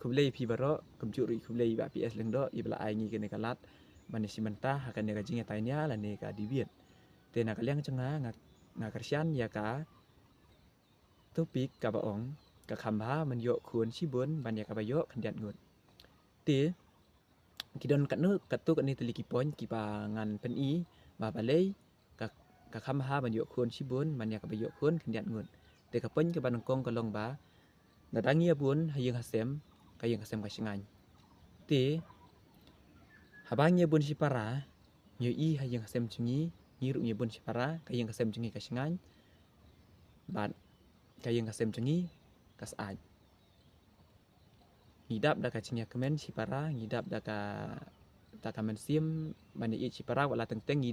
kublai pi baro kumcuri kublai ba PS lengdo ibla ai ngi kene kalat bani simenta akan nega jinga tainya la nega dibiet te na kaliang cenga ngakarsian ya ka topik ka baong ka khamba man yo kun sibun ban ya ka bayo kandiat ngut te kidon katnu katu kan ni teliki poin ki ngan pen i ba balei ka khamba ban yo kun sibun ban ya ka bayo kun kandiat ngut te ka poin ka banongkong ka long ba dadangi abun hayeng hasem kayeng hasem ka singan te habang bun si para nyu i hayeng hasem chungi nyiru bun si para kayeng hasem chungi ka singan bat kayeng hasem chungi kas aj ngidap da ka chingya kemen si para ngidap da ka ta ka men sim bani i si para wala teng i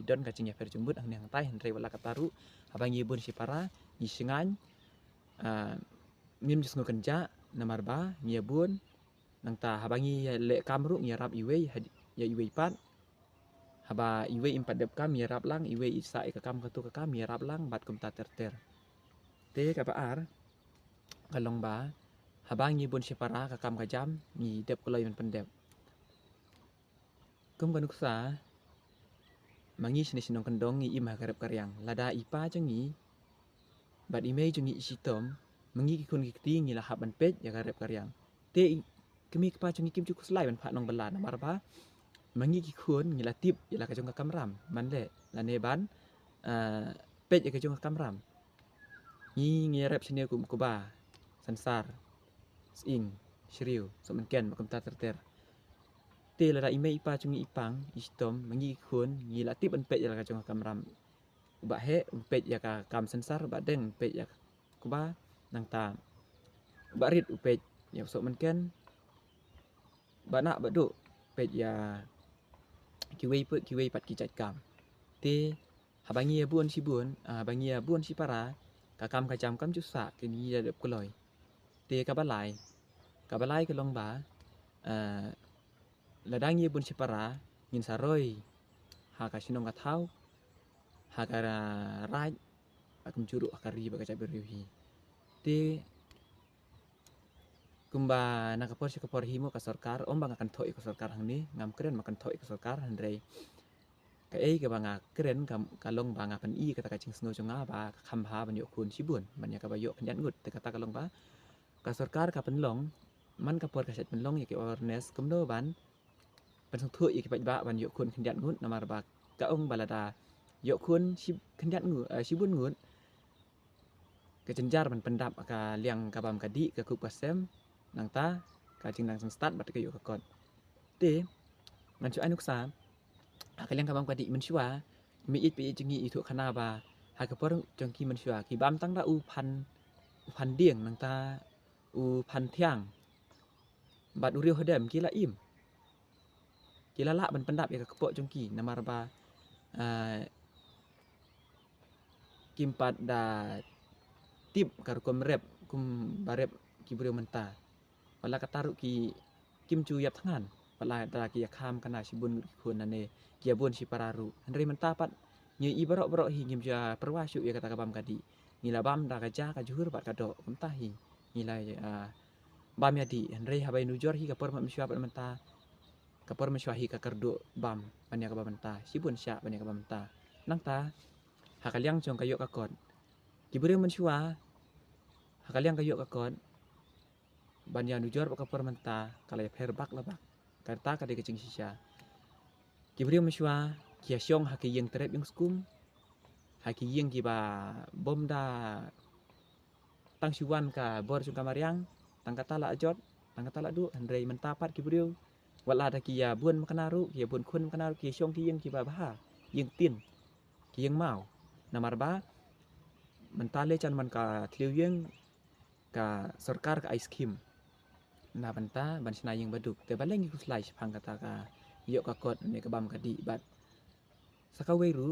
don ka chingya fer jumbut ang nang tai henre wala kataru habang bun si para ni singan ngim jisngo kenja namar ba bun nang ta habangi le kamru rap iwe ya iwe pat haba iwe impat dep kam rap lang iwe isa ka kam katu ka kam rap lang bat kum ta ter te ka baar kalong ba habang bun si para ka kam ka jam ni dep koloi men pendep kum kanuksa mangi sini sinong kendong i imah karep karyang lada ipa jengi bat ime jengi isitom mengi kun kiti ngi lahap ban pet ya karep karyang te kemi kepa jengi kim cukus lai ban phat nong bala namar ba mangi kun ngi latip ya la ka jong ka kamram man le la ne ban pet ya ka jong ka kamram ngi rep sini kum kuba sansar sing shriu so men ken makam ta ter te la ime ipa jengi ipang istom mengi kun ngi latip ban pet ya la ka jong ka kamram ba he pet ya ka kam sansar ba deng pet ya kuba nang ta barit upej ya sok men ken bana badu pej ya kiwei pat ki chat kam te habangi bun si bun habangi bun si para ka kam ka jam kam jusa ke ni ya dep koloi te ka balai ke long ba ladangi bun si para ngin saroi ha ka sinong ka thau ha ka raj akum juru akari ba ka caberihi te kumba nakapor si kapor himo ka sarkar om bang akan thoi ka sarkar hang ni ngam keren makan thoi ka sarkar handrei ka ka banga keren ka long banga pan i kata ka ching sngo chunga ba kham ha ban yo kun sibun ban ya ka ba yo kandian ngut te kata ka long ba ka sarkar ka pen long man kapor ka set pen long ya ki awareness kumno ban pan sung thu ya ki ba ban yo kun kandian ngut namar ba ka ong balada yo kun si kandian ngut sibun ngut ka cenjar ban pendap ka liang ka bam ka di ka kup kasem nang ta ka jing nang start bat ka yo ka kon te ngan chu anuk sa ka liang ka bam ka di men shwa mi it pi jingi i thu khana ba ha ka por jong ki men shwa ki bam tang da uพันเดียงnang ta uพันthiang bat uriu hodem kila im kila la ban pendap ya ka kepo jong ki namar ba kimpat da tip kar kum rep kum barep ki buriu menta wala kataru ki kim chu yap thangan wala da ki kham kana sibun khun nane ki bun si pararu andre menta pat nyi i barok hi ngim ja perwasu ya kata kabam kadi ngila bam da ka ja ka juhur bat ka do menta hi ngila bam ya di andre habai nujor hi ka por ma msywa pat menta ka por msywa hi ka kerdo bam ban ya ka bam menta sibun sya ban ya ka bam menta nang ta hakaliang jong kayo ka kon ki buriu msywa hakaliang kayo ka kon banyak nujor pak kapor menta kalai perbak labak karta kade kecing sisa kibrio meswa kia syong haki yang terep yang skum haki yang kiba bom da tang syuan ka bor sung kamariang tang kata la ajot tang kata la du andrei mentapat kibrio wala da kia bun makanaru kia bun kun makanaru kia syong ki yang kiba baha yang tin ki yang mau namar ba mentale chan man ka thliu yang ka sarkar ka ice cream na banta ban sina yang baduk te baleng ku slai phang kata ka yo ka kot ne ka bam ka di bat sakawe ru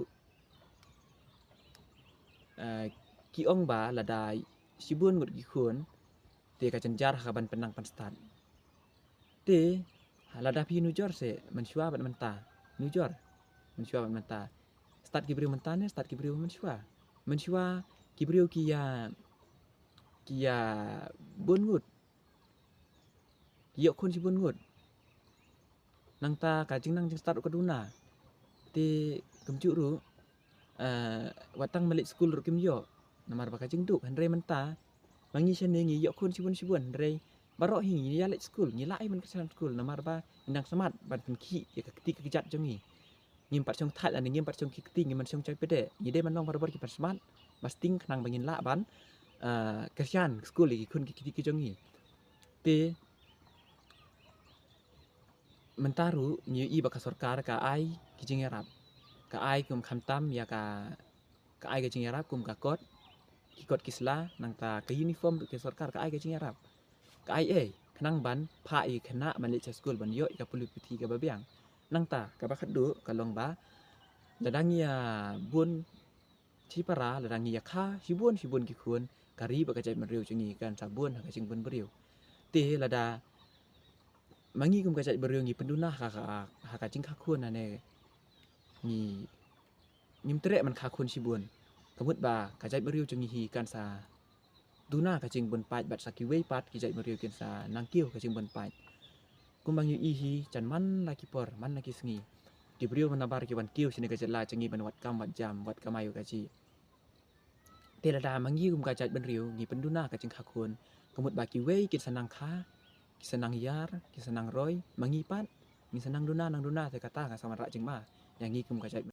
ki ong ba la dai sibun ngut ki khun te ka cenjar ka ban penang pan stat te la da pi nujor se mensyua ban menta nujor mensyua ban menta stat ki brio menta ne stat ki brio mensyua ki brio ki ya bun ngut yok kun sibun ngut nang ta ka jing nang jing start kaduna ti kemcu ru watang malik school ru kim yo namar ba ka jing du han re menta mangi sene ngi yok kun sibun re barok hi ya lek school ngi lai man kesan school namar ba indang semat ban ki ya ka ketik kejat jongi ngim pat chong that an ngim pat chong ki ketik ngim man chong chai pede ngi de man long bar ki pat semat basting kenang bangin la ban kesian school ki kun ki ketik jongi te mentaru nyu i baka sarkar ka ai ki jing arab ka ai kum khamtam ya ka ai ka jing arab kum ka kot ki kot kisla nang ta ka uniform ke sarkar ka ai ka jing arab ka ai kenang ban pha i khana malaysia school ban yo ka pulu piti ka babiang nang ta ka ba khadu ka long ba ladang ya bun chi para ladang ya kha sibun ki khun kari ba ka jai mariu chingi kan sabun ka jing bun beriu te lada mangi kum ka jai beriu ngi penduna ka jing kha khun ane ngi ngim tere man kha khun sibun kamut ba ka jai beriu chingi hi kan sa duna ka jing bun pai bat saki wei pat ki jai beriu ken sa nangkiu ka jing bun pai kumbang yu i hi chan man laki por man laki sengi ki beriu manabar ki wan kiu sini ka jela chingi ban wat kam wat jam wat kamayu ka ji te lada mangi kum ka jai beriu ngi penduna ka jing kha khun kamut ba ki wei ki sanang kha ki sanang yar ki sanang roy mangi pat ngi sanang duna nang duna te kata ka sama ra jing ma yang ngi kum ka jai